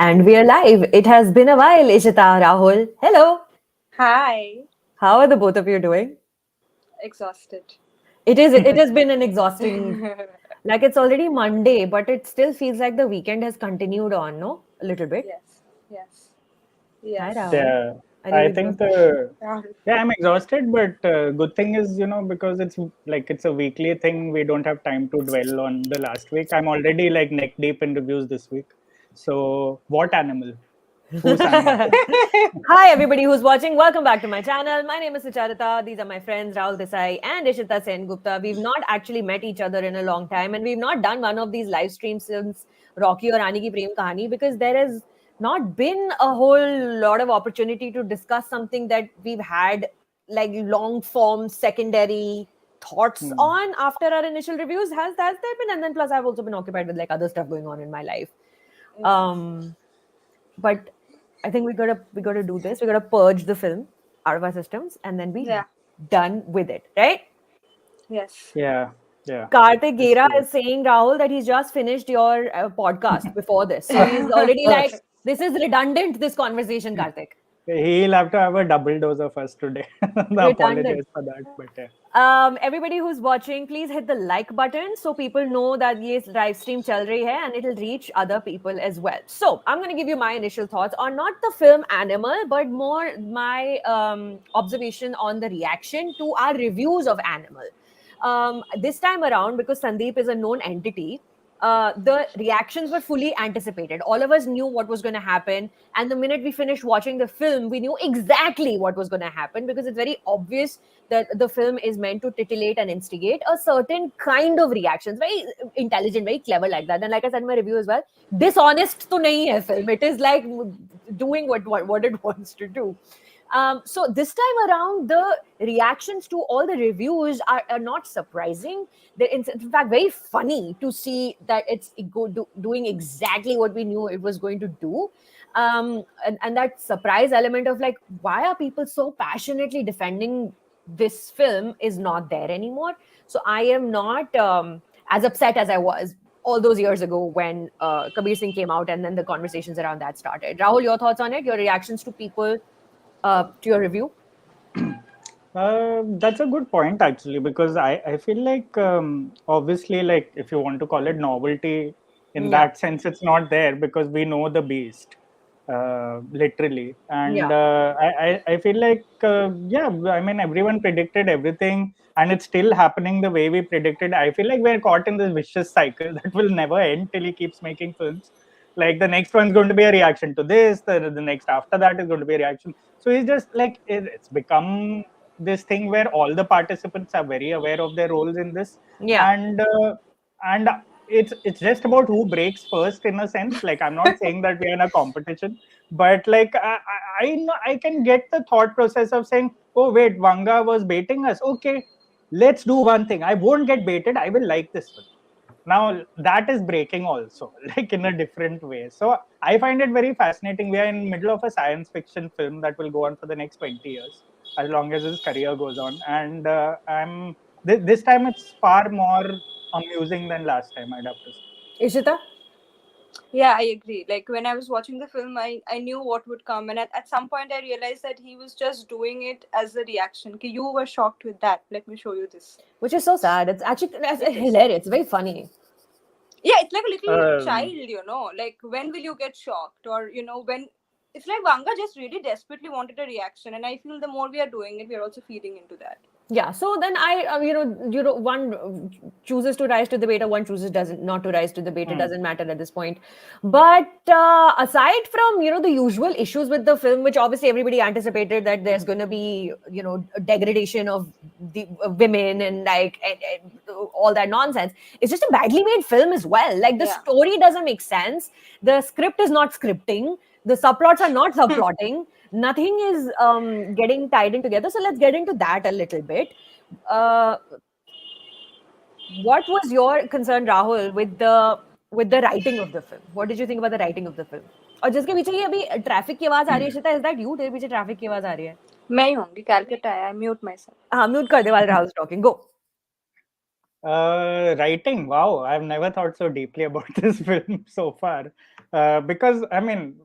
And we are live. It has been a while, Ishita, Rahul. Hello. Hi. How are the both of you doing? Exhausted. It has been an exhausting, like it's already Monday, but it still feels like the weekend has continued on, no? A little bit. Yes. Yes. Hi, Yes. Rahul. Yeah, Are you I think exhausted? Rahul. yeah, I'm exhausted, but good thing is, because it's a weekly thing, we don't have time to dwell on the last week. I'm already like neck deep in reviews this week. So, what animal? Whose animal? Hi, everybody who's watching. Welcome back to my channel. My name is Sucharita. These are my friends Rahul Desai and Ishita Sengupta. We've not actually met each other in a long time, and we've not done one of these live streams since Rocky or Rani Ki Prem Kahani because there has not been a whole lot of opportunity to discuss something that we've had like long form secondary thoughts Hmm. on after our initial reviews. Has there been? And then plus I've also been occupied with like other stuff going on in my life. Yes. Um, but I think we gotta do this. We gotta purge the film out of our systems and then be Yeah. done with it, right? Yes. Yeah, yeah, Karthik let's Gera do it. is saying, Rahul, that he's just finished your podcast before this, so he's already like, "This is redundant. This conversation, Karthik, He'll have to have a double dose of us today. I redundant." apologize for that, but yeah. Everybody who's watching, please hit the like button so people know that this live stream chal rahi hai and it'll reach other people as well. So I'm going to give you my initial thoughts on not the film Animal, but more my observation on the reaction to our reviews of Animal. This time around, because Sandeep is a known entity, the reactions were fully anticipated. All of us knew what was going to happen. And the minute we finished watching the film, we knew exactly what was going to happen because it's very obvious that the film is meant to titillate and instigate a certain kind of reactions. Very intelligent, very clever like that. And like I said in my review as well, dishonest to nahi hai film. It is like doing what it wants to do. So this time around, the reactions to all the reviews are not surprising. They're in fact very funny to see that it's doing exactly what we knew it was going to do. And that surprise element of like, why are people so passionately defending this film is not there anymore. So I am not as upset as I was all those years ago when Kabir Singh came out and then the conversations around that started. Rahul, your thoughts on it? Your reactions to people to your review? That's a good point actually, because I feel like obviously, like, if you want to call it novelty, in Yeah, that sense it's not there because we know the beast, literally. And yeah. I feel like yeah, I mean, everyone predicted everything and it's still happening the way we predicted. I feel like we're caught in this vicious cycle that will never end till he keeps making films. Like, the next one's going to be a reaction to this, the next after that is going to be a reaction. So he's just like, it's become this thing where all the participants are very aware of their roles in this. Yeah. And it's just about who breaks first, in a sense. Like, I'm not saying that we're in a competition, but like, I know I can get the thought process of saying, oh wait, Vanga was baiting us, okay, let's do one thing, I won't get baited, I will like this one. Now that is breaking also, like, in a different way. So I find it very fascinating. We are in the middle of a science fiction film that will go on for the next 20 years, as long as his career goes on. And this time it's far more amusing than last time, I'd have to say. Ishita? Yeah, I agree. Like when I was watching the film, I knew what would come, and at some point I realized that he was just doing it as a reaction. Okay, you were shocked with that. Let me show you this. Which is so sad. It's actually It is. hilarious. It's very funny. Yeah, it's like a little child, um, like when will you get shocked, or when it's like Vanga just really desperately wanted a reaction, and I feel the more we are doing it, we are also feeding into that. Yeah. So then one chooses to rise to the bait, or one chooses doesn't not to rise to the bait. It hmm, doesn't matter at this point. But aside from the usual issues with the film, which obviously everybody anticipated that there's going to be a degradation of the women and like and all that nonsense. It's just a badly made film as well. Like the Yeah. story doesn't make sense. The script is not scripting. The subplots are not subplotting. Nothing is getting tied in together. So let's get into that a little bit. Uh, what was your concern, Rahul, with the writing of the film? What did you think about the writing of the film? और जिसके पीछे ये अभी traffic की आवाज आ रही है शिता, is that you? तेरे पीछे ट्रैफिक की आवाज आ रही है? मैं ही होंगी, कैलकाटा, आई म्यूट माई सेल्फ. हाँ, म्यूट कर दे while Rahul's talking. Go. Writing. Wow, I've never thought so deeply about this film so far. Because I mean,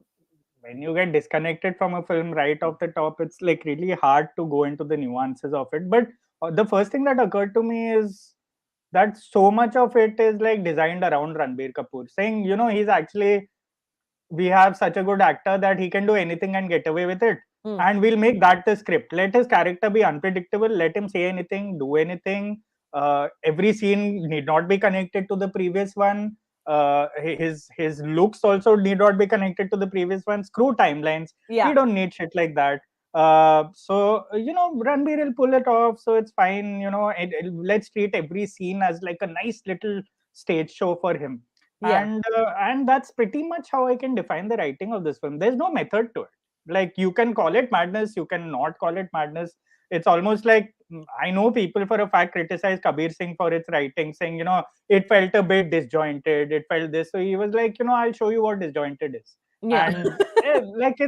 when you get disconnected from a film right off the top, it's like really hard to go into the nuances of it. But the first thing that occurred to me is that so much of it is like designed around Ranbir Kapoor, saying, he's actually, we have such a good actor that he can do anything and get away with it. And we'll make that the script. Let his character be unpredictable. Let him say anything, do anything. Every scene need not be connected to the previous one. His looks also need not be connected to the previous one. Screw timelines. Yeah. We don't need shit like that. So Ranbir will pull it off, so it's fine. Let's treat every scene as like a nice little stage show for him. Yeah. And that's pretty much how I can define the writing of this film. There's no method to it. Like, you can call it madness, you can not call it madness. It's almost like, I know people for a fact criticize Kabir Singh for its writing, saying, it felt a bit disjointed, it felt this. So he was like, I'll show you what disjointed is. Yeah. And like,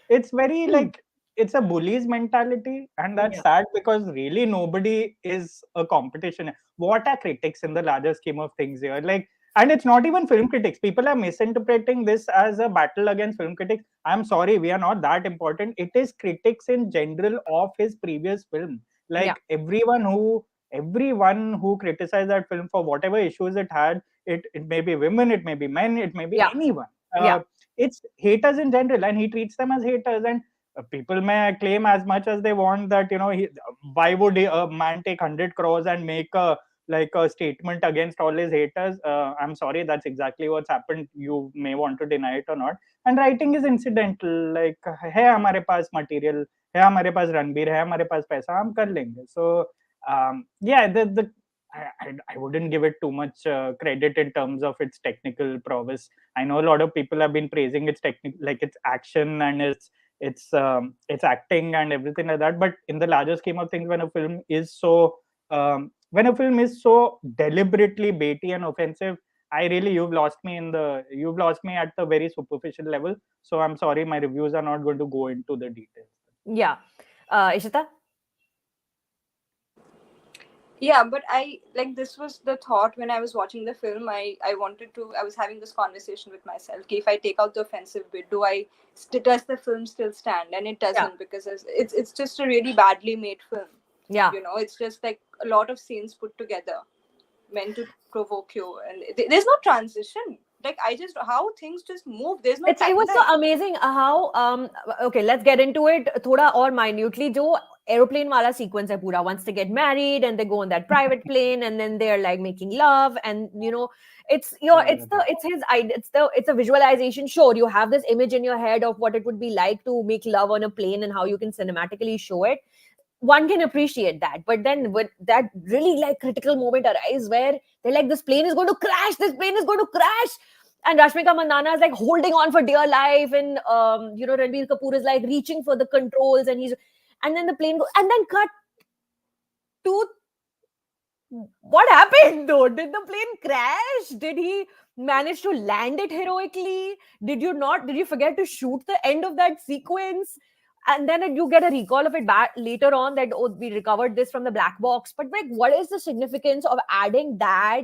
it's very like, it's a bully's mentality, and that's Yeah. sad, because really nobody is a competition. What are critics in the larger scheme of things here? Like, and it's not even film critics. People are misinterpreting this as a battle against film critics. I'm sorry, we are not that important. It is critics in general of his previous film. Yeah. Like, everyone who criticized that film for whatever issues it had, it may be women, it may be men, it may be Yeah. anyone. Yeah. It's haters in general, and he treats them as haters. And people may claim as much as they want that, why would a man take 100 crores and make a statement against all his haters. I'm sorry, that's exactly what's happened. You may want to deny it or not. And writing is incidental. Like, है हमारे पास material, है हमारे पास रणबीर, है हमारे पास पैसा, हम कर लेंगे. So yeah, I wouldn't give it too much credit in terms of its technical prowess. I know a lot of people have been praising its technical, like its action and its acting and everything like that. But in the larger scheme of things, when a film is so deliberately baity and offensive, you've lost me at the very superficial level. So I'm sorry, my reviews are not going to go into the details. Yeah. Ishita? Yeah, but I like, this was the thought when I was watching the film. I was having this conversation with myself. Okay, if I take out the offensive bit, does the film still stand? And it doesn't, because it's just a really badly made film. Yeah. It's just like a lot of scenes put together, meant to provoke you, and there's no transition. Like, how things just move. There's no. It was so timeline. amazing how okay, let's get into it thoda or minutely. Jo aeroplane wala sequence hai pura, once they get married and they go on that private plane and then they're like making love, and it's a visualization. Sure, you have this image in your head of what it would be like to make love on a plane and how you can cinematically show it. One can appreciate that, but then with that really like critical moment arrives where they're like, this plane is going to crash, and Rashmika Mandanna is like holding on for dear life, and Ranbir Kapoor is like reaching for the controls, and then the plane goes, and then cut to what happened though? Did the plane crash? Did he manage to land it heroically? Did you forget to shoot the end of that sequence? And then you get a recall of it back later on that, oh, we recovered this from the black box. But like, what is the significance of adding that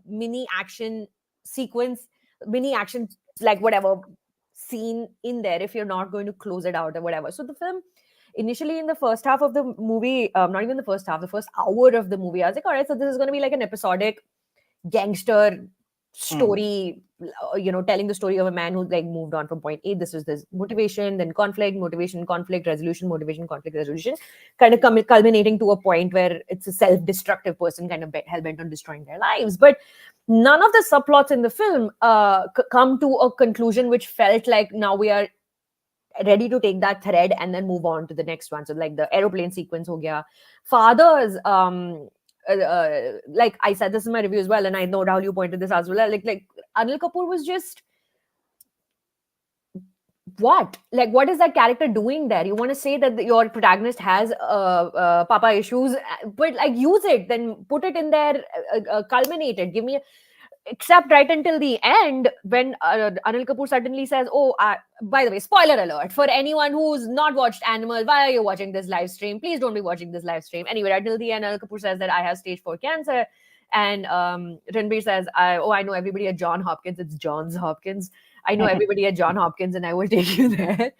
mini action sequence, mini action, like whatever scene in there if you're not going to close it out or whatever? So the film, initially in the first half of the movie, not even the first half, the first hour of the movie, I was like, all right, so this is going to be like an episodic gangster story, telling the story of a man who's like moved on from point A. This is this motivation, then conflict, motivation, conflict, resolution, motivation, conflict, resolution, kind of culminating to a point where it's a self-destructive person kind of hell-bent on destroying their lives. But none of the subplots in the film come to a conclusion which felt like now we are ready to take that thread and then move on to the next one. So like the aeroplane sequence ho gaya. Fathers, like I said this in my review as well, and I know Rahul, you pointed this as well. Like Anil Kapoor was just what is that character doing there? You want to say that your protagonist has papa issues, but like use it, then put it in there, culminate it, give me except right until the end when Anil Kapoor suddenly says, oh, by the way, spoiler alert for anyone who's not watched Animal, why are you watching this live stream? Please don't be watching this live stream. Anyway, until the end, Anil Kapoor says that I have stage 4 cancer, And Ranbir says, I know everybody at John Hopkins. It's Johns Hopkins. I know everybody at John Hopkins, and I will take you there.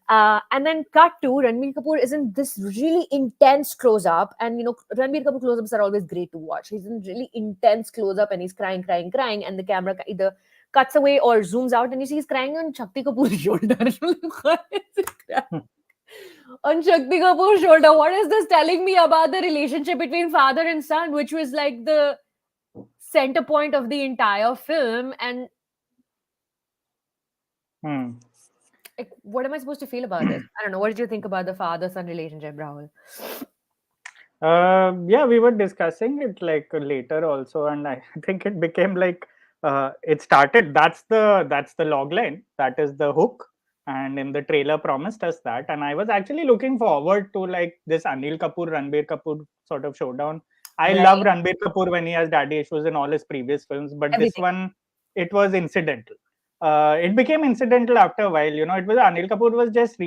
And then cut to Ranbir Kapoor is in this really intense close up, and Ranbir Kapoor close ups are always great to watch. He's in really intense close up, and he's crying, crying, crying, and the camera either cuts away or zooms out, and you see he's crying on Shakti Kapoor's shoulder. Why is he crying on Shakti Kapoor's shoulder? What is this telling me about the relationship between father and son, which was like the center point of the entire film? And like, what am I supposed to feel about this? I don't know. What did you think about the father-son relationship, Rahul? Yeah, we were discussing it like later also, and I think it became like it started. That's the log line. That is the hook, and in the trailer promised us that. And I was actually looking forward to like this Anil Kapoor, Ranbir Kapoor sort of showdown. I love Ranbir Kapoor when he has daddy issues in all his previous films, but this one, it was incidental. It became incidental after a while. It was Anil Kapoor was just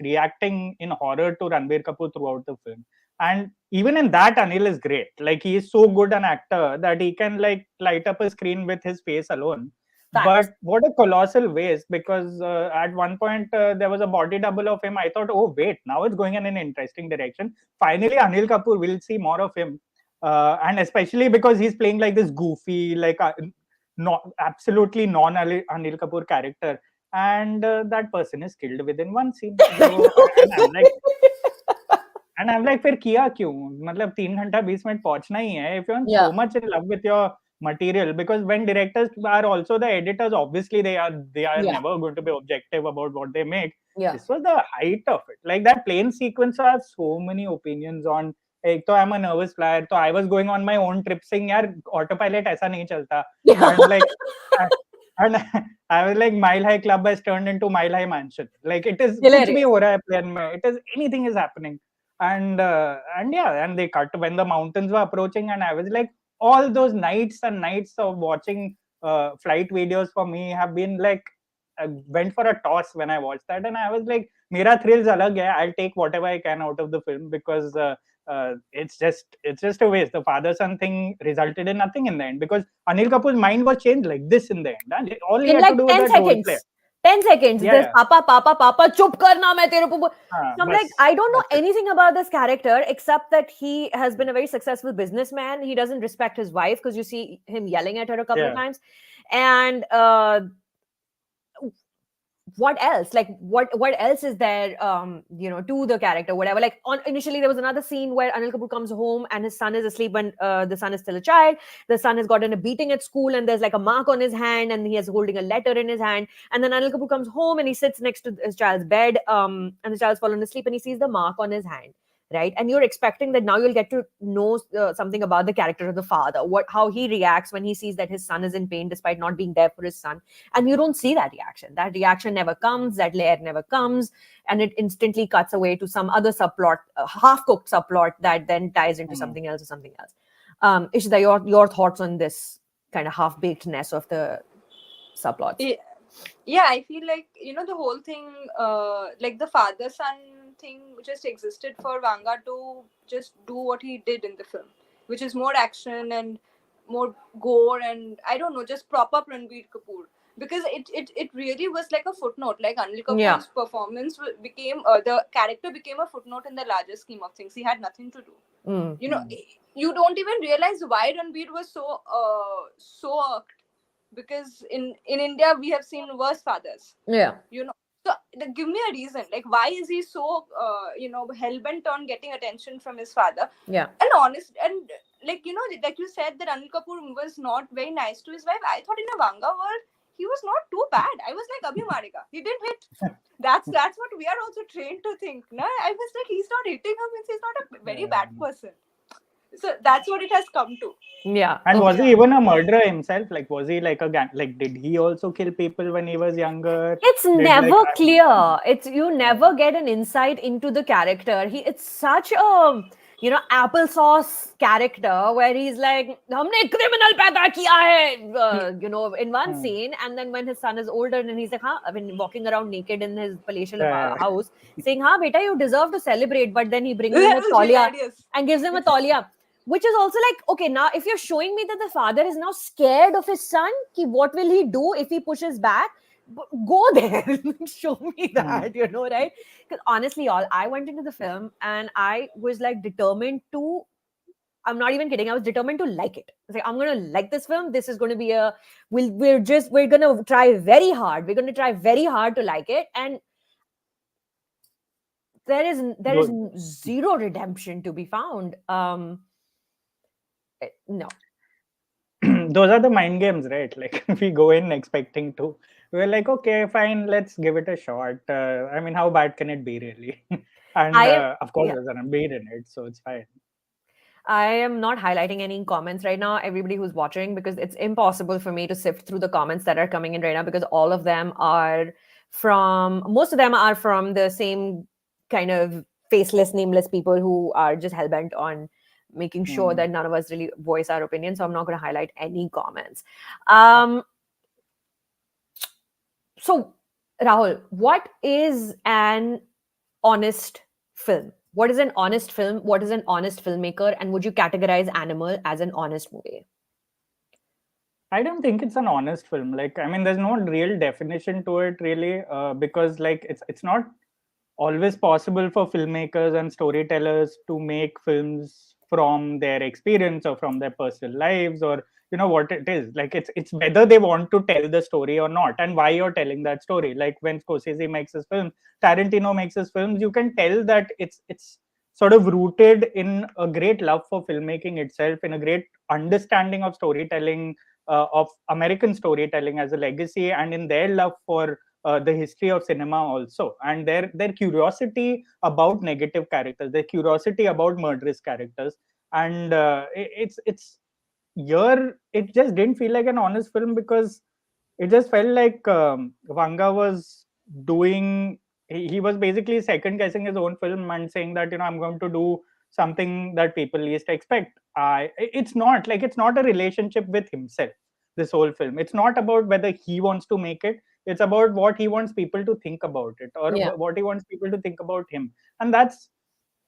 reacting in horror to Ranbir Kapoor throughout the film. And even in that, Anil is great. Like, he is so good an actor that he can like light up a screen with his face alone. Facts. But what a colossal waste, because at one point there was a body double of him. I thought, oh wait, now it's going in an interesting direction. Finally, Anil Kapoor, will see more of him. And especially because he's playing like this goofy, like absolutely non-Anil Kapoor character. And that person is killed within one scene. So, and I'm like, फिर किया क्यों? मतलब 3 घंटा 20 minute पहुंचना ही है. If you're so much in love with your material, because when directors are also the editors, obviously they are never going to be objective about what they make. This was the height of it. Like that plane sequence, I have so many opinions on. एक तो I'm a nervous flyer, so I was going on my own trip saying, यार autopilot ऐसा नहीं चलता. And like, and I was like, Mile High Club has turned into Mile High Mansion. Like, it is कुछ भी हो रहा है plane में. It is, anything is happening. And they cut when the mountains were approaching, and I was like, all those nights and nights of watching flight videos for me have been like, I went for a toss when I watched that, and I was like, mera thrills alag hai. I'll take whatever I can out of the film, because it's just a waste. The father-son thing resulted in nothing in the end, because Anil Kapoor's mind was changed like this in the end. And all he in had like to do 10 was that role seconds. play. 10 seconds. There's Papa, chup karna, main tere ko. So I'm like, I don't know anything about this character except that he has been a very successful businessman. He doesn't respect his wife, because you see him yelling at her a couple of times. And what else? Like, what else is there, to the character, whatever? Like, initially there was another scene where Anil Kapoor comes home and his son is asleep when the son is still a child. The son has gotten a beating at school, and there's like a mark on his hand, and he is holding a letter in his hand. And then Anil Kapoor comes home and he sits next to his child's bed, and the child's fallen asleep, and he sees the mark on his hand. Right, and you're expecting that now you'll get to know something about the character of the father, how he reacts when he sees that his son is in pain despite not being there for his son, and you don't see that reaction. That reaction never comes, that layer never comes, and it instantly cuts away to some other subplot, half-cooked subplot that then ties into something else or something else. Ishita, your thoughts on this kind of half-bakedness of the subplots? Yeah, I feel like, the whole thing, like the father-son thing just existed for Vanga to just do what he did in the film, which is more action and more gore, and I don't know, just prop up Ranbir Kapoor, because it really was like a footnote. Like, Anil Kapoor's performance became, the character became a footnote in the larger scheme of things. He had nothing to do. You don't even realize why Ranbir was so irked, because in India we have seen worse fathers. So give me a reason, like, why is he so hell-bent on getting attention from his father? And honest, and like you said that Anil Kapoor was not very nice to his wife. I thought in a Vanga world he was not too bad. I was like, Abhi Marega, he didn't hit. That's what we are also trained to think. No, I was like, he's not hitting him, means he's not a very bad person. So that's what it has come to. And was he even a murderer himself? Like, was he like a gang? Like, did he also kill people when he was younger? It's never clear. You never get an insight into the character. It's such a applesauce character where he's like, "Humne criminal paida kiya hai," in one scene, and then when his son is older and he's like, walking around naked in his palatial house, saying, "Beta, you deserve to celebrate," but then he brings him a taulia and gives him a taulia. which is also like, okay, now if you're showing me that the father is now scared of his son, what will he do if he pushes back? Go there. Show me Hmm. that, right? Because honestly, y'all, I went into the film and I was like determined to, I'm not even kidding, I was determined to like it. I was like, I'm gonna like this film. This is gonna be we're gonna try very hard. We're gonna try very hard to like it. And there is Those, zero redemption to be found. No. those are the mind games, right? Like we go in expecting to. We're like, okay, fine, let's give it a shot. I mean, how bad can it be, really? And I am, of course, yeah. there's an Ranbir in it, so it's fine. I am not highlighting any comments right now, everybody who's watching, because it's impossible for me to sift through the comments that are coming in right now, because all of them are most of them are from the same kind of faceless, nameless people who are just hell bent on making sure Hmm. that none of us really voice our opinion. So I'm not going to highlight any comments. Uh, Um, so, Rahul, what is an honest film? What is an honest film? What is an honest filmmaker? And would you categorize Animal as an honest movie? I don't think it's an honest film. Like, I mean, there's no real definition to it, really, because like it's not always possible for filmmakers and storytellers to make films from their experience or from their personal lives, or what it is. Like it's whether they want to tell the story or not, and why you're telling that story. Like when Scorsese makes his films, Tarantino makes his films, you can tell that it's sort of rooted in a great love for filmmaking itself, in a great understanding of storytelling, of American storytelling as a legacy, and in their love for the history of cinema also, and their curiosity about negative characters, their curiosity about murderous characters. And it's here it just didn't feel like an honest film, because it just felt like Vanga was doing he was basically second guessing his own film and saying that I'm going to do something that people least expect. It's not a relationship with himself. This whole film, it's not about whether he wants to make it. It's about what he wants people to think about it, or Yeah. what he wants people to think about him. And that's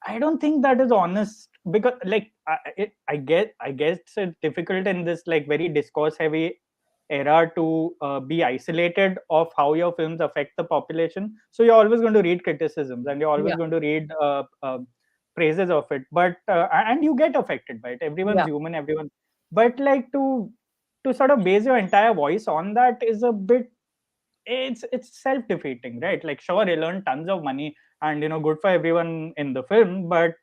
I don't think that is honest, because like I guess it's difficult in this like very discourse heavy era to be isolated of how your films affect the population. So you're always going to read criticisms, and you're always Yeah. going to read praises of it. But and you get affected by it. Everyone's Yeah. human, everyone. But like to sort of base your entire voice on that is a bit, it's self-defeating, right? Like sure, he earned tons of money, and good for everyone in the film, but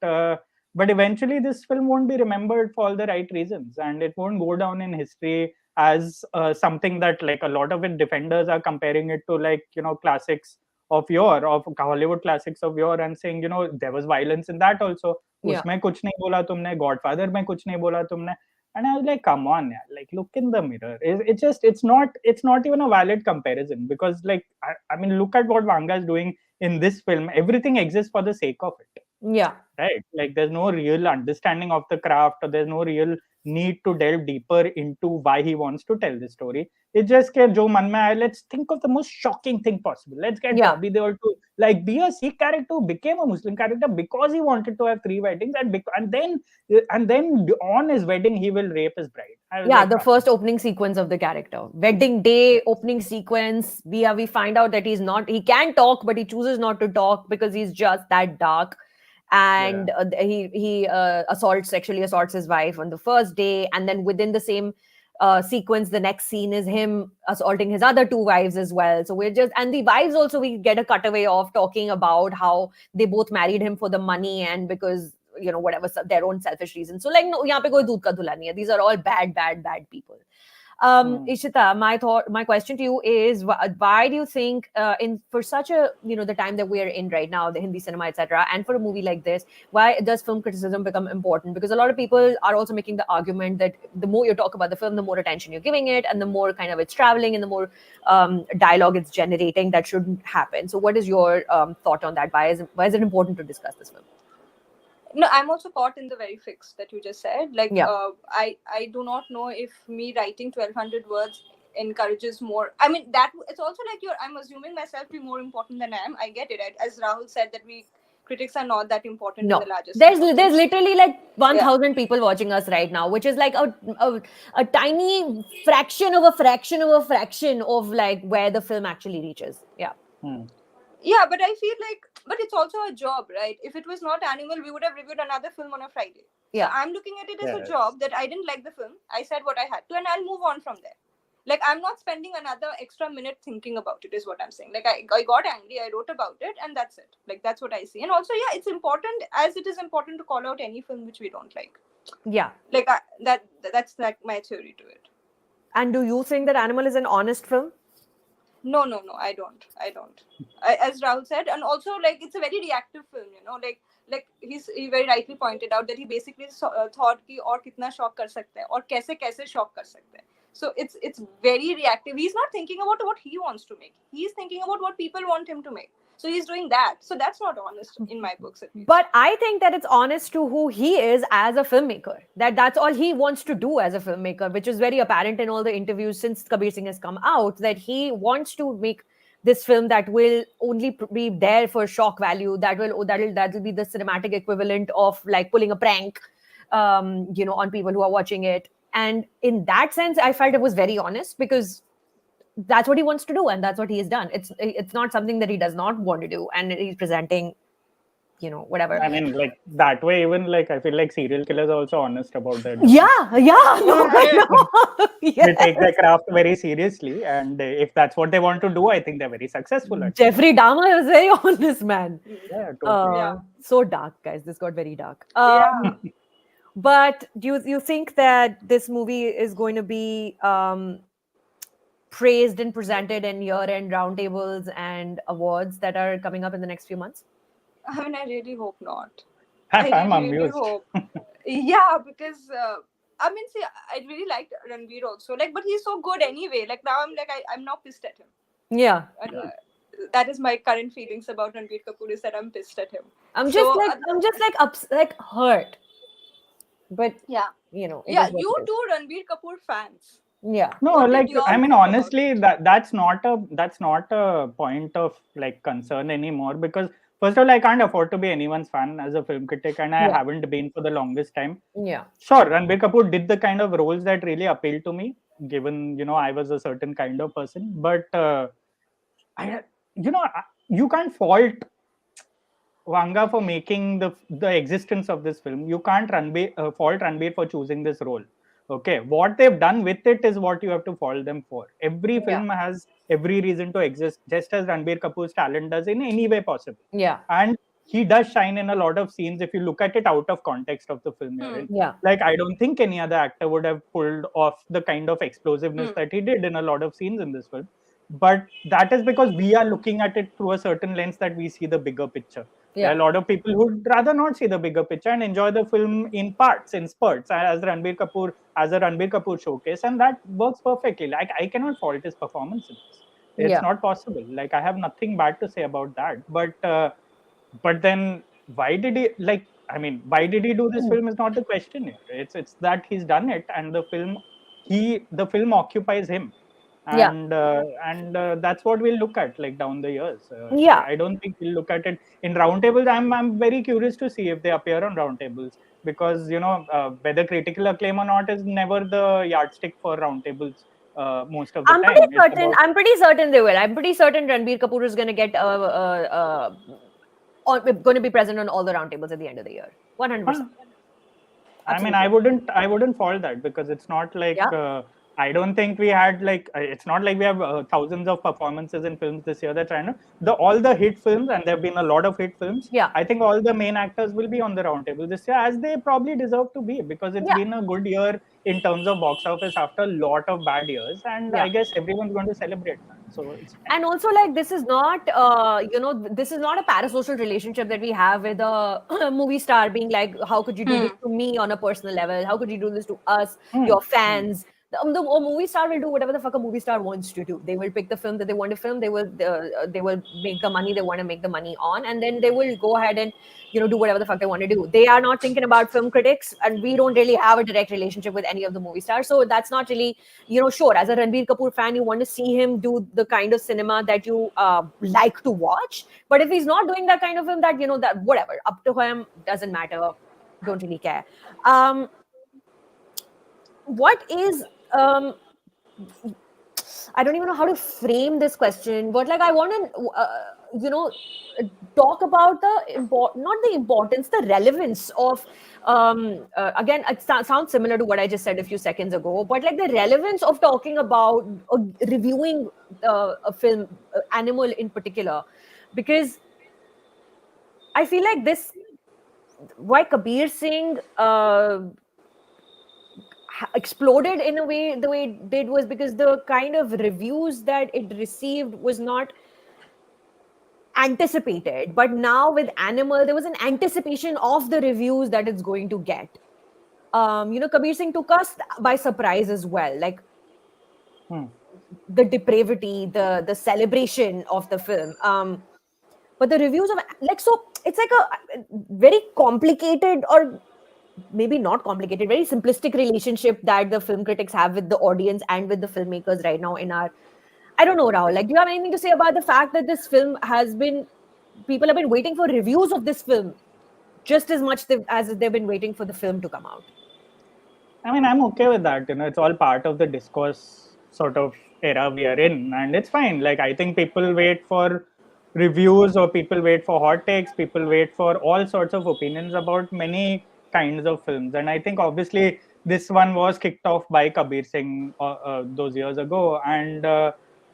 eventually this film won't be remembered for all the right reasons, and it won't go down in history as something that like a lot of it defenders are comparing it to, like classics of Hollywood classics of yore, and saying there was violence in that also. Yeah. Usme kuch nahi bola tumne, Godfather mein kuch nahi bola tumne. And I was like, come on, yeah, like look in the mirror. It's not even a valid comparison, because like I mean, look at what Vanga is doing in this film. Everything exists for the sake of it, Yeah. right? Like there's no real understanding of the craft, or there's no real need to delve deeper into why he wants to tell the story. It's just ke jo man mein aaye, let's think of the most shocking thing possible. Let's get Yeah. Bobby Deol to like be a Sikh character who became a Muslim character because he wanted to have three weddings, and then on his wedding he will rape his bride. I was Yeah, like, the come first opening sequence of the character. Wedding day opening sequence. We find out that he can talk, but he chooses not to talk because he's just that dark. yeah. And he sexually assaults his wife on the first day, and then within the same sequence, the next scene is him assaulting his other two wives as well. So we're just, and the wives also, we get a cutaway of talking about how they both married him for the money and because whatever their own selfish reasons. So like, no, यहाँ पे कोई दूध का धुला नहीं है. These are all bad people. Hmm. Ishita, my question to you is, why do you think, in for such a the time that we are in right now, the Hindi cinema, etc., and for a movie like this, why does film criticism become important? Because a lot of people are also making the argument that the more you talk about the film, the more attention you're giving it, and the more kind of it's traveling, and the more dialogue it's generating that shouldn't happen. So, what is your thought on that? Why is it important to discuss this film? No, I'm also caught in the very fix that you just said. Like, Yeah, I do not know if me writing 1,200 words encourages more. I mean, that it's also like I'm assuming myself to be more important than I am. I get it. As Rahul said, that we critics are not that important in No, the larger there's scheme of there's things. literally like 1,000 people watching us right now, which is like a tiny fraction of a fraction of a fraction of like where the film actually reaches. Yeah. Hmm. Yeah, but I feel like, but it's also a job, right? If it was not Animal, we would have reviewed another film on a Friday. So Yeah. I'm looking at it as a Yes. job that I didn't like the film. I said what I had to, and I'll move on from there. Like, I'm not spending another extra minute thinking about it, is what I'm saying. Like, I got angry, I wrote about it, and that's it. Like, that's what I see. And also, yeah, it's important, as it is important to call out any film which we don't like. Yeah. Like, that's like my theory to it. And do you think that Animal is an honest film? No, I don't. As Rahul said, and also like it's a very reactive film, you know, like he very rightly pointed out that he basically thought कि और कितना shock कर सकते हैं और कैसे shock कर सकते हैं. So it's very reactive. He's not thinking about what he wants to make. He's thinking about what people want him to make. So he's doing that. So that's not honest in my books, at least. But I think that it's honest to who he is as a filmmaker. That's all he wants to do as a filmmaker, which is very apparent in all the interviews since Kabir Singh has come out, that he wants to make this film that will only be there for shock value, that'll be the cinematic equivalent of like pulling a prank, on people who are watching it. And in that sense, I felt it was very honest because that's what he wants to do and that's what he has done. It's not something that he does not want to do, and he's presenting, whatever. I mean, like that way, even like I feel like serial killers are also honest about their job. Yeah, no, no. They take their craft very seriously, and if that's what they want to do, I think they're very successful at it. Jeffrey Dahmer was very honest, man. Yeah, totally. Yeah. So dark, guys. This got very dark. Yeah. But do you think that this movie is going to be praised and presented in year-end roundtables and awards that are coming up in the next few months? I mean, I really hope not. I'm really amused. hope. Yeah, because I mean, see, I really liked Ranbir also. Like, but he's so good anyway. Like now, I'm now pissed at him. Yeah. And, that is my current feelings about Ranbir Kapoor, is that I'm pissed at him. I'm just like hurt. But yeah, it yeah, is what you it is. two Ranbir Kapoor fans. Yeah. No, What did like you all I mean, think about honestly, that's not a point of like concern anymore, because first of all, I can't afford to be anyone's fan as a film critic, and I Yeah. haven't been for the longest time. Yeah. Sure, Ranbir Kapoor did the kind of roles that really appealed to me, given I was a certain kind of person. But you can't fault Vanga for making the existence of this film. You can't fault Ranbir for choosing this role. Okay, what they've done with it is what you have to fault them for. Every film has every reason to exist, just as Ranbir Kapoor's talent does in any way possible. Yeah. And he does shine in a lot of scenes if you look at it out of context of the film you're in. Yeah. Like, I don't think any other actor would have pulled off the kind of explosiveness that he did in a lot of scenes in this film. But that is because we are looking at it through a certain lens that we see the bigger picture. Yeah. There are a lot of people who'd rather not see the bigger picture and enjoy the film in parts, in spurts, as a Ranbir Kapoor showcase, and that works perfectly. Like, I cannot fault his performance in this. It's not possible. Like, I have nothing bad to say about that. But then why did he do this film is not the question here. It's that he's done it, and the film occupies him. And that's what we'll look at like down the years. I don't think we'll look at it in roundtables. I'm very curious to see if they appear on roundtables, because whether critical acclaim or not is never the yardstick for roundtables most of the time. I'm pretty certain they will. I'm pretty certain Ranbir Kapoor is going to get going to be present on all the roundtables at the end of the year. 100%. I mean, I wouldn't fault that, because it's not like I don't think we had it's not like we have thousands of performances in films this year. That's right. All the hit films, and there have been a lot of hit films. Yeah. I think all the main actors will be on the roundtable this year, as they probably deserve to be, because it's been a good year in terms of box office after a lot of bad years, and I guess everyone's going to celebrate that. So it's and also, like, this is not this is not a parasocial relationship that we have with a movie star being like, how could you do this to me on a personal level? How could you do this to us, your fans? A movie star will do whatever the fuck a movie star wants to do. They will pick the film that they want to film. They will make the money they want to make the money on, and then they will go ahead and do whatever the fuck they want to do. They are not thinking about film critics, and we don't really have a direct relationship with any of the movie stars, so that's not really sure. As a Ranbir Kapoor fan, you want to see him do the kind of cinema that you like to watch. But if he's not doing that kind of film, that whatever, up to him, doesn't matter. Don't really care. What is I don't even know how to frame this question, but like I want to, talk about not the importance, the relevance of. Again, it sounds similar to what I just said a few seconds ago, but like the relevance of talking about reviewing a film, Animal in particular, because I feel like why Kabir Singh exploded in a way the way it did was because the kind of reviews that it received was not anticipated. But now with Animal, there was an anticipation of the reviews that it's going to get. Kabir Singh took us by surprise as well. Like the depravity, the celebration of the film. But the reviews of it's like a very complicated, or maybe not complicated, very simplistic relationship that the film critics have with the audience and with the filmmakers right now I don't know, Rahul, like, do you have anything to say about the fact that this film people have been waiting for reviews of this film just as much as they've been waiting for the film to come out? I mean, I'm okay with that. It's all part of the discourse sort of era we are in, and it's fine. Like, I think people wait for reviews, or people wait for hot takes, people wait for all sorts of opinions about many kinds of films. And I think obviously this one was kicked off by Kabir Singh those years ago, and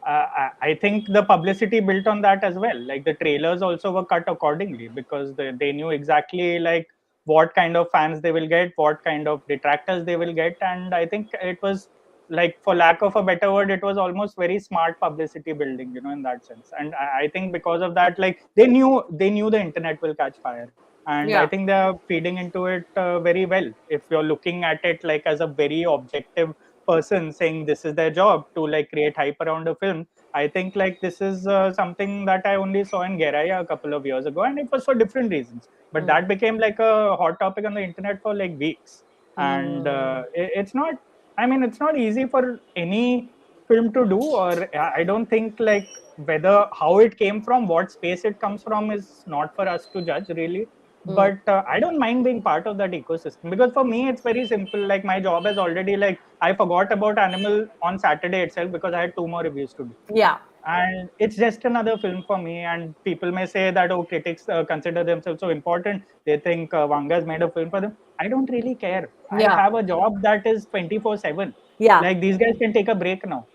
I think the publicity built on that as well. Like the trailers also were cut accordingly, because they knew exactly like what kind of fans they will get, what kind of detractors they will get. And I think it was, like, for lack of a better word, it was almost very smart publicity building, in that sense. And I think because of that, like, they knew the internet will catch fire. And I think they're feeding into it very well. If you're looking at it like as a very objective person saying this is their job to like create hype around a film, I think like this is something that I only saw in Geraya a couple of years ago, and it was for different reasons. But that became like a hot topic on the internet for like weeks. And it's not, I mean, it's not easy for any film to do, or I don't think like whether how it came from, what space it comes from is not for us to judge really. But I don't mind being part of that ecosystem, because for me it's very simple. Like my job is already, like, I forgot about Animal on Saturday itself because I had 2 more reviews to do. Yeah. And it's just another film for me. And people may say that, oh, critics consider themselves so important, they think Vanga has made a film for them. I don't really care. I have a job that is 24/7. Yeah. Like these guys can take a break now.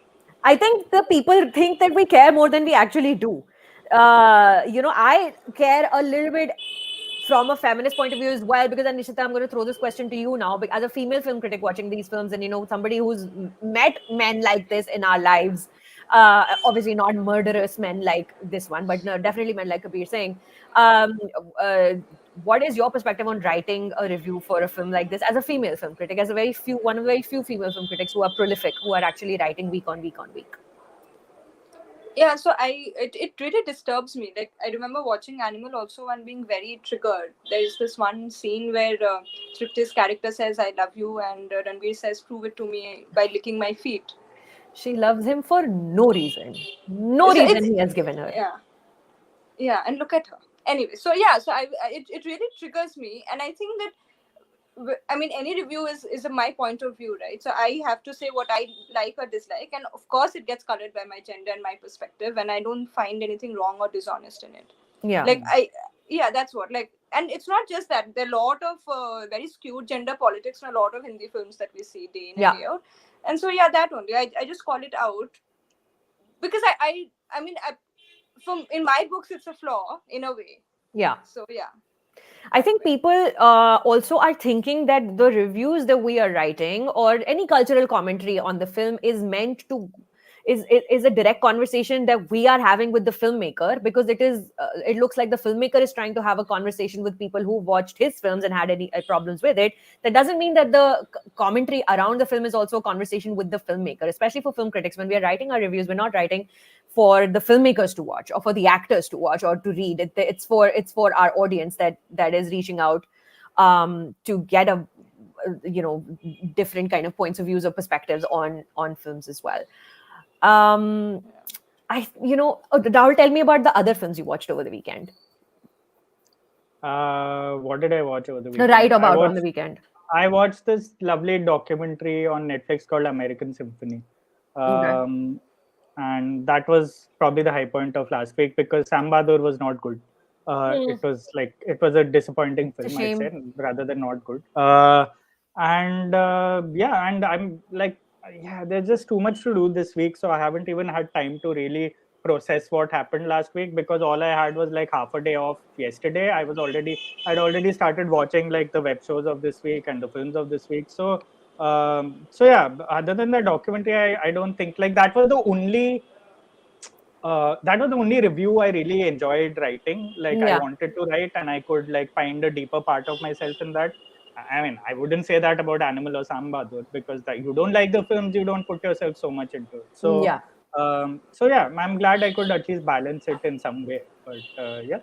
I think the people think that we care more than we actually do. I care a little bit from a feminist point of view as well, because Ishita, I'm going to throw this question to you now. As a female film critic watching these films, and somebody who's met men like this in our lives, obviously not murderous men like this one, but definitely men like Kabir Singh. What is your perspective on writing a review for a film like this as a female film critic, as one of the very few female film critics who are prolific, who are actually writing week on week on week? Yeah, so it really disturbs me. Like I remember watching Animal also and being very triggered. There's this one scene where Tripti's character says "I love you" and Ranveer says "Prove it to me" by licking my feet. She loves him for no reason. No reason he has given her. Yeah, and look at her. Anyway, so yeah, so it really triggers me, and I think that. I mean, any review is my point of view, right? So I have to say what I like or dislike, and of course it gets colored by my gender and my perspective, and I don't find anything wrong or dishonest in it. Yeah. Like that's what, like, and it's not just that. There are a lot of very skewed gender politics in a lot of Hindi films that we see day in and day out, and so yeah, that only I just call it out because I mean, in my books it's a flaw in a way. Yeah. So yeah. I think people also are thinking that the reviews that we are writing or any cultural commentary on the film is meant to is a direct conversation that we are having with the filmmaker, because it looks like the filmmaker is trying to have a conversation with people who watched his films and had any problems with it. That doesn't mean that the commentary around the film is also a conversation with the filmmaker. Especially for film critics, when we are writing our reviews, we're not writing for the filmmakers to watch or for the actors to watch or to read. It's for our audience that is reaching out to get a different kind of points of views or perspectives on films as well. Rahul, tell me about the other films you watched over the weekend. What did I watch over the No, weekend? write about on the weekend. I watched this lovely documentary on Netflix called American Symphony. Okay. And that was probably the high point of last week because Sam Bahadur was not good. It was a disappointing It's a film, I'd say, shame. rather than not good. And I'm like, yeah, there's just too much to do this week, so I haven't even had time to really process what happened last week because all I had was like half a day off yesterday. I'd already started watching like the web shows of this week and the films of this week. So yeah, other than the documentary, I don't think like that was the only review I really enjoyed writing. Like I Yeah. wanted to write and I could like find a deeper part of myself in that. I mean, I wouldn't say that about Animal or Sam Bahadur because you don't like the films, you don't put yourself so much into it. Yeah. So yeah, I'm glad I could at least balance it in some way. But yeah.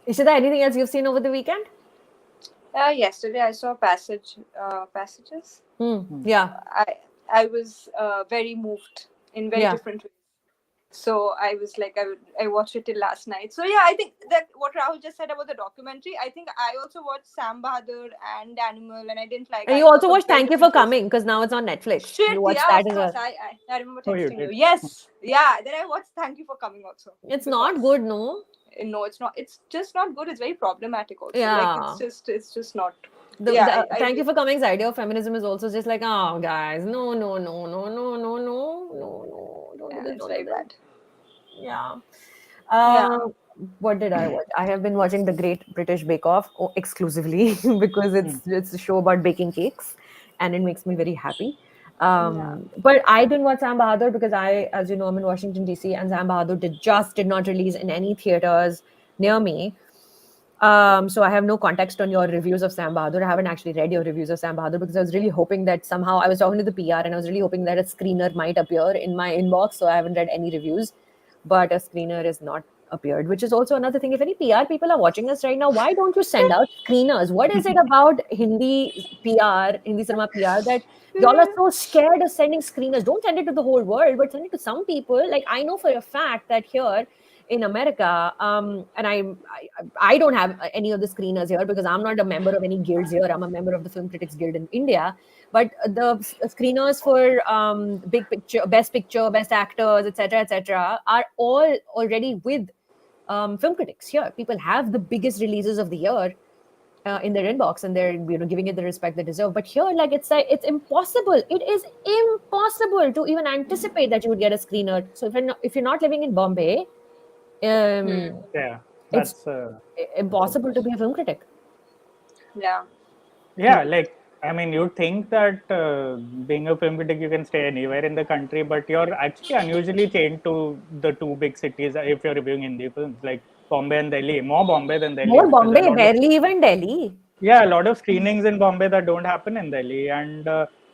Ishita, anything else you've seen over the weekend? Yesterday I saw passages. Yeah. I was very moved in very Yeah. different ways. So I was like, I watched it till last night. So yeah, I think that what Rahul just said about the documentary, I think I also watched Sam Bahadur and Animal, and I didn't like. And I you also thought watched very Thank You for different ways. Coming because now it's on Netflix. Shit, You watched yeah, that of as course. well. I remember Oh, you texting you. did? Yes, yeah. Then I watched Thank You for Coming also. It's not good, no? No, it's not. It's just not good. It's very problematic also. Yeah. Like it's just not. Thank You for Coming's idea of feminism is also just like, oh, guys, no, no, no, no, no, no, no, no, no, don't do this, It's don't very do this. bad. Yeah. Yeah. What did I watch? I have been watching The Great British Bake Off exclusively because it's a show about baking cakes, and it makes me very happy. But I didn't watch Sam Bahadur because as you know, I'm in Washington DC, and Sam Bahadur did not release in any theaters near me. So I have no context on your reviews of Sam Bahadur. I haven't actually read your reviews of Sam Bahadur because I was really hoping that somehow I was talking to the PR and I was really hoping that a screener might appear in my inbox. So I haven't read any reviews, but a screener is not appeared, which is also another thing. If any PR people are watching us right now, why don't you send out screeners? What is it about Hindi cinema PR that y'all are so scared of sending screeners? Don't send it to the whole world, but send it to some people. Like I know for a fact that here in America, and I don't have any of the screeners here because I'm not a member of any guilds here. I'm a member of the Film Critics Guild in India. But the screeners for Big Picture, Best Actors, etc., are all already with film critics here. People have the biggest releases of the year in their inbox, and they're giving it the respect they deserve. But here, like it's impossible. It is impossible to even anticipate that you would get a screener. So if you're not living in Bombay, Yeah, it's that's impossible to be a film critic. yeah. Like I mean, you'd think that being a film critic, you can stay anywhere in the country, but you're actually unusually chained to the two big cities if you're reviewing Hindi films, like Bombay and Delhi. More Bombay than Delhi More because Bombay, barely even Delhi. a lot of screenings in Bombay that don't happen in Delhi, and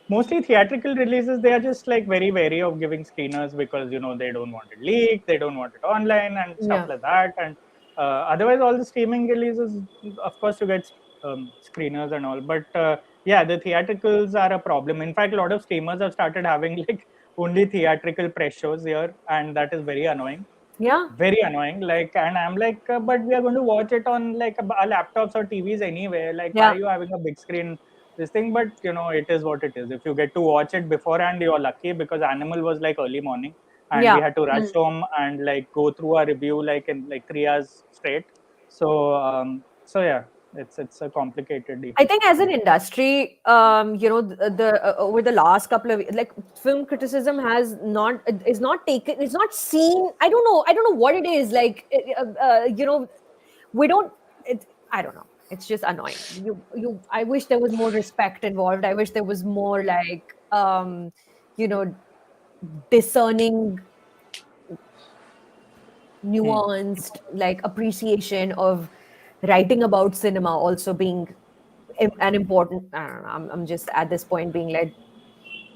mostly theatrical releases. They are just like very wary of giving screeners because they don't want it leaked, they don't want it online and stuff Yeah. like that. And otherwise, all the streaming releases, of course, you get screeners and all. But yeah, the theatricals are a problem. In fact, a lot of streamers have started having like only theatrical press shows here, and that is very annoying. Yeah. Very annoying. Like, and I'm like, but we are going to watch it on like our laptops or TVs anyway. Like, why Yeah. are you having a big screen? This thing, but it is what it is. If you get to watch it beforehand, you're lucky because Animal was like early morning, and we had to rush home and like go through a review like in like 3 hours straight. So yeah, it's a complicated issue. I think as an industry, the over the last couple of like film criticism is not taken, it's not seen. I don't know what it is. Like, we don't. I don't know. It's just annoying. I wish there was more respect involved. I wish there was more like, you know, discerning, Hmm. nuanced like appreciation of writing about cinema also being an important. I don't know, I'm just at this point being like,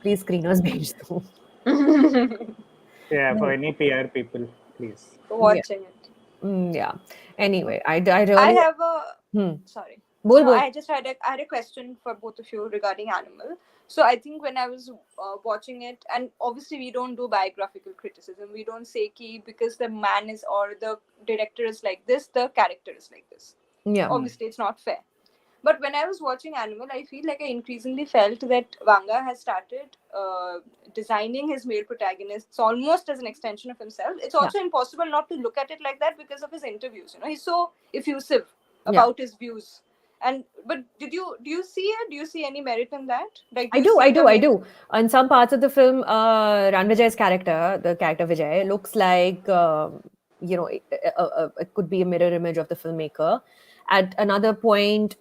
please screeners bhej do. Yeah, for Right. any PR people, please. Yeah. Watching it. Yeah. Anyway, I I really. have a Hmm. sorry. Bol No, bol. I had a question for both of you regarding Animal. So I think when I was watching it, and obviously we don't do biographical criticism. We don't say ki because the man is or the director is like this, the character is like this. Yeah. Hmm. Obviously, it's not fair. But when I was watching Animal, I feel like I increasingly felt that Vanga has started designing his male protagonists almost as an extension of himself. It's Yeah. also impossible not to look at it like that because of his interviews. You know, he's so effusive Yeah. about his views. And but do you see it? Do you see any merit in that? Like, do I you do, I see the do, I main? do. In some parts of the film, Ranvijay's character, the character Vijay, looks like, it could be a mirror image of the filmmaker. At another point,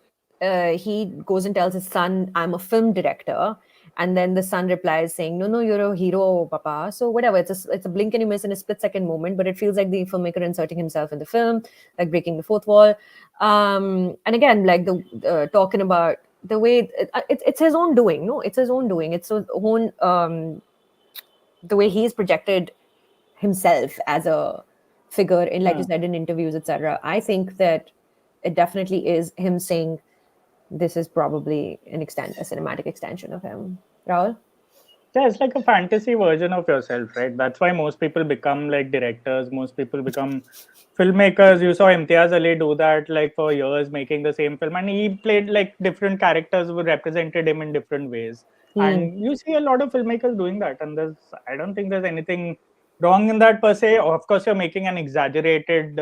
he goes and tells his son, "I'm a film director," and then the son replies saying, "No, no, you're a hero, Papa." So whatever, it's a blink and you miss in a split second moment, but it feels like the filmmaker inserting himself in the film, like breaking the fourth wall. And again, like the talking about the way it's his own doing. No, it's his own doing. It's his own the way he's projected himself as a figure in, like you Hmm. said, in interviews, etc. I think that it definitely is him saying this is probably a cinematic extension of him. Rahul? Yeah, it's like a fantasy version of yourself, right? That's why most people become like directors. Most people become filmmakers. You saw Imtiaz Ali do that like for years, making the same film, and he played like different characters who represented him in different ways. Hmm. And you see a lot of filmmakers doing that, and I don't think there's anything wrong in that per se. Of course, you're making an exaggerated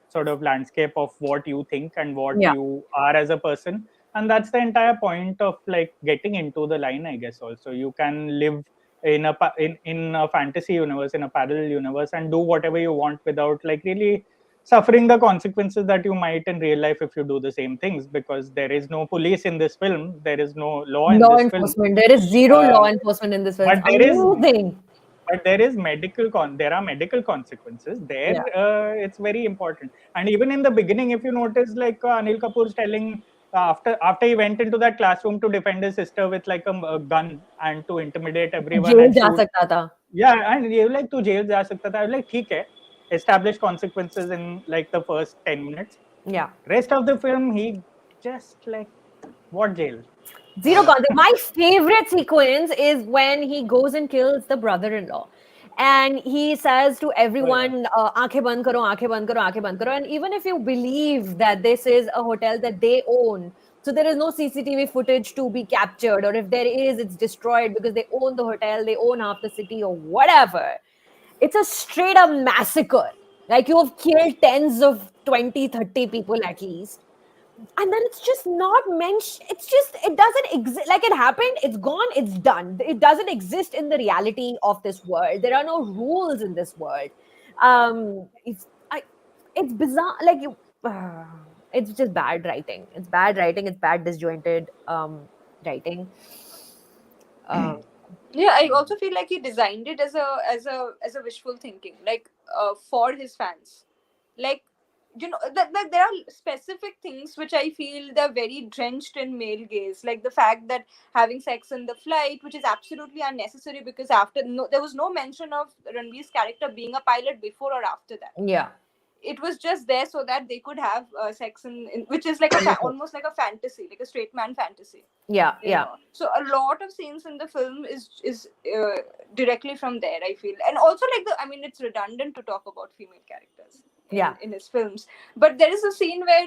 sort of landscape of what you think and what Yeah. you are as a person, and that's the entire point of like getting into the line, I guess. Also, you can live in a fantasy universe, in a parallel universe, and do whatever you want without like really suffering the consequences that you might in real life if you do the same things, because there is no police in this film, there is no law in Law this film. enforcement. There is zero uh, law enforcement in this film. but It's there is amazing. there are medical consequences there. Yeah. It's very important. And even in the beginning, if you notice, like Anil Kapoor's telling, after he went into that classroom to defend his sister with like a gun and to intimidate everyone jail and जा shoot. सकता था. Yeah, and you like to jail जा सकता था. I was like, ठीक है, establish consequences in like the first 10 minutes. Yeah. Rest of the film, he just like, what jail? Zero concept. My favorite sequence is when he goes and kills the brother-in-law. And he says to Oh yeah. everyone, "Aankhein band karo, aankhein band karo, aankhein band karo." And even if you believe that this is a hotel that they own, so there is no CCTV footage to be captured, or if there is, it's destroyed because they own the hotel, they own half the city, or whatever. It's a straight up massacre. Like you have killed tens of 20, 30 people at least, and then it's just not mentioned. It's just, it doesn't exist. Like it happened, it's gone, it's done. It doesn't exist in the reality of this world. There are no rules in this world. It's bizarre. Like you it's just bad writing. It's bad writing. It's bad disjointed writing. um Yeah, I also feel like he designed it as a wishful thinking, like for his fans. Like, you know, that there are specific things which I feel they're very drenched in male gaze, like the fact that having sex in the flight, which is absolutely unnecessary because after no, there was no mention of Ranveer's character being a pilot before or after that. yeah. It was just there so that they could have sex in which is like almost like a fantasy, like a straight man fantasy, Yeah. you Yeah. know. So a lot of scenes in the film is directly from there, I feel. And also, like, the I mean, it's redundant to talk about female characters Yeah. in his films, but there is a scene where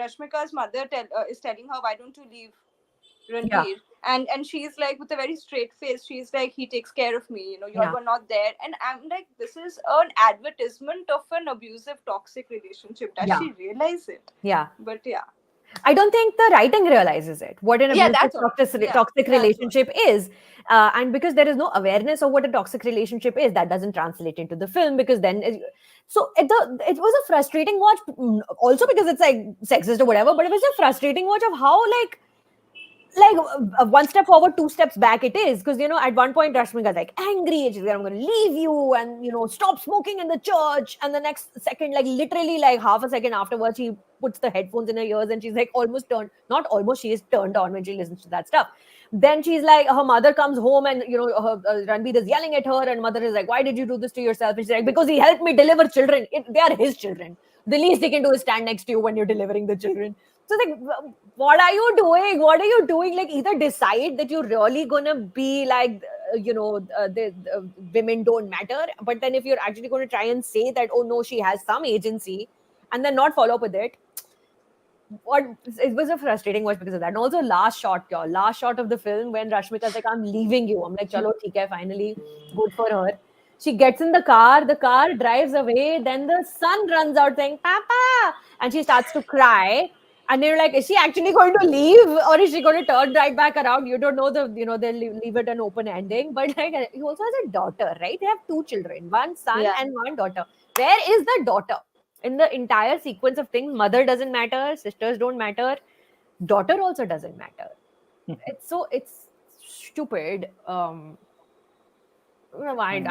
Rashmika's mother is telling her, why don't you leave Yeah. Ranveer? And she's like, with a very straight face, she's like, he takes care of me, you know, you all Yeah. were not there. And I'm like, this is an advertisement of an abusive, toxic relationship. Does Yeah. she realize it? Yeah. But yeah. I don't think the writing realizes it, what an Yeah, abusive that's what. Yeah, toxic that's what. relationship is. And because there is no awareness of what a toxic relationship is, that doesn't translate into the film, because then. It was a frustrating watch, also because it's like sexist or whatever, but it was a frustrating watch of how, like, like one step forward, two steps back it is, because at one point Rashmika's like angry and she's like, I'm going to leave you and stop smoking in the church, and the next second, like literally like half a second afterwards, she puts the headphones in her ears and she's like almost turned, not almost, she is turned on when she listens to that stuff. Then she's like, her mother comes home and Ranbir is yelling at her, and mother is like, why did you do this to yourself? And she's like, because he helped me deliver children. They are his children. The least he can do is stand next to you when you're delivering the children. So like, what are you doing? What are you doing? Like, either decide that you're really gonna be like, the women don't matter. But then if you're actually going to try and say that, oh no, she has some agency, and then not follow up with it, what it was a frustrating watch because of that. And also last shot of the film when Rashmika's like, I'm leaving you. I'm like, chalo, theek hai, finally, good for her. She gets in the car drives away, then the son runs out saying, Papa, and she starts to cry. And they're like, is she actually going to leave or is she going to turn right back around? You don't know they'll leave it an open ending. But like, he also has a daughter, right? They have two children, one son and one daughter. Where is the daughter? In the entire sequence of things, mother doesn't matter, sisters don't matter, daughter also doesn't matter. It's stupid. I don't know. I'm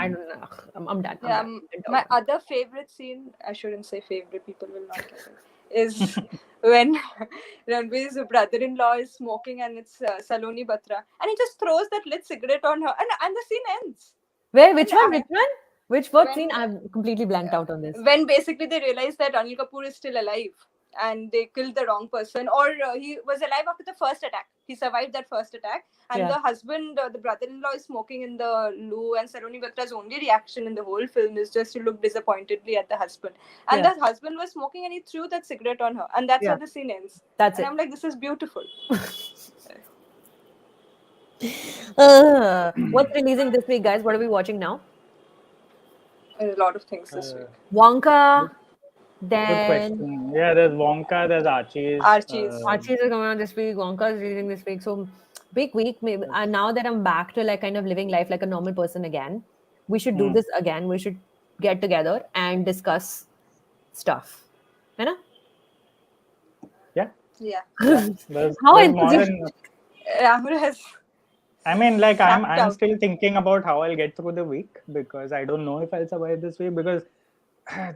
done. Yeah, I'm done. my other favorite scene, I shouldn't say favorite, people will not get it, is when Ranbir's brother-in-law is smoking and it's Saloni Batra, and he just throws that lit cigarette on her, and the scene ends. Where? Which one? What when- scene? I've completely blanked out on this. When basically they realize that Anil Kapoor is still alive and they killed the wrong person, or he was alive after the first attack. He survived that first attack, and the husband, the brother-in-law, is smoking in the loo, and Saloni Batra's only reaction in the whole film is just to look disappointedly at the husband. And the husband was smoking and he threw that cigarette on her, and that's how the scene ends. That's and it. I'm like, this is beautiful. What's releasing this week, guys? What are we watching now? There's a lot of things this week. Wonka. Good Then question. Yeah, there's Wonka, there's Archie's. Archie's. Archie's is coming out this week. Wonka is releasing this week. So big week. Maybe. And now that I'm back to like kind of living life like a normal person again, we should do this again. We should get together and discuss stuff. You know? Yeah. Yeah. How there's more enthusiastic. than, Rahul has. I mean, like I'm out. still thinking about how I'll get through the week, because I don't know if I'll survive this week, because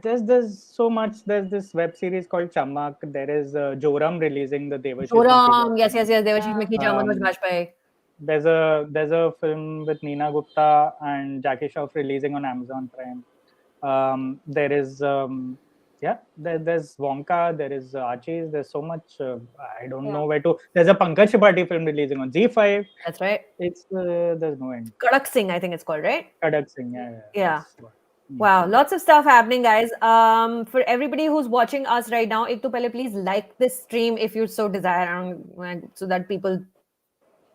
there's so much. There's this web series called Chamak. There is Joram releasing the Devashish. Joram. Yes. Devashish Mikija, Manoj Bajpayee. There's a film with Neena Gupta and Jackie Shroff releasing on Amazon Prime. There is there's Wonka, there is Archie's. There's so much. I don't know where to. There's a Pankaj Tripathi film releasing on Z5. That's right. It's there's no end. Kadak Singh, I think it's called, right? Kadak Singh, yeah. Wow, lots of stuff happening, guys. For everybody who's watching us right now, ek to pehle please like this stream if you so desire, so that people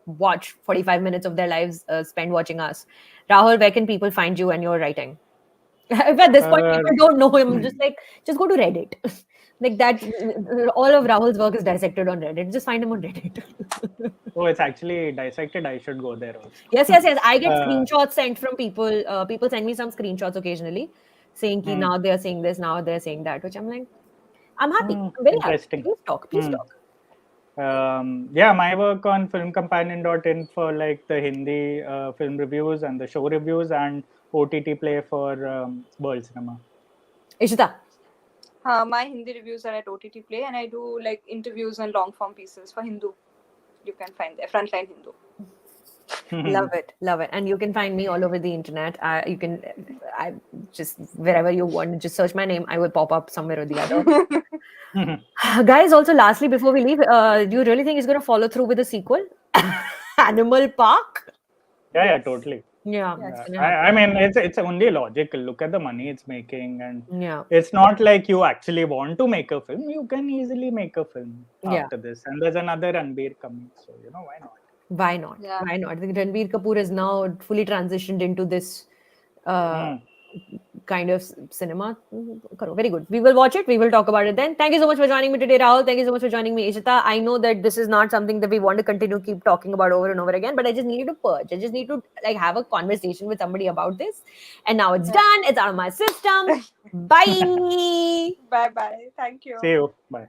watch 45 minutes of their lives spent watching us. Rahul, where can people find you and your writing? If at this point people don't know him, just go to Reddit. Like that, all of Rahul's work is dissected on Reddit. Just find him on Reddit. Oh, it's actually dissected. I should go there also. Yes. I get screenshots sent from people. People send me some screenshots occasionally saying that now they're saying this, now they're saying that, which I'm like, I'm happy. I'm very happy. Please talk. My work on filmcompanion.in for like the Hindi film reviews and the show reviews, and OTT play for World Cinema. Ishita. My Hindi reviews are at OTT Play, and I do like interviews and long form pieces for Hindu. You can find there, Frontline Hindu. Love it. And you can find me all over the internet. I just wherever you want, just search my name. I will pop up somewhere or the other. Guys, also lastly, before we leave, do you really think he's going to follow through with a sequel? Animal Park? Yeah, totally. Yeah. I mean, it's only logical. Look at the money it's making, and it's not like you actually want to make a film. You can easily make a film after this. And there's another Ranbir coming, so why not? Why not? Yeah. Why not? I think Ranbir Kapoor is now fully transitioned into this kind of cinema. Very good. We will watch it. We will talk about it then. Thank you so much for joining me today, Rahul. Thank you so much for joining me, Ishita. I know that this is not something that we want to continue keep talking about over and over again, but I just needed to purge. I just need to have a conversation with somebody about this. And now it's done. It's out of my system. Bye. Bye. Thank you. See you. Bye.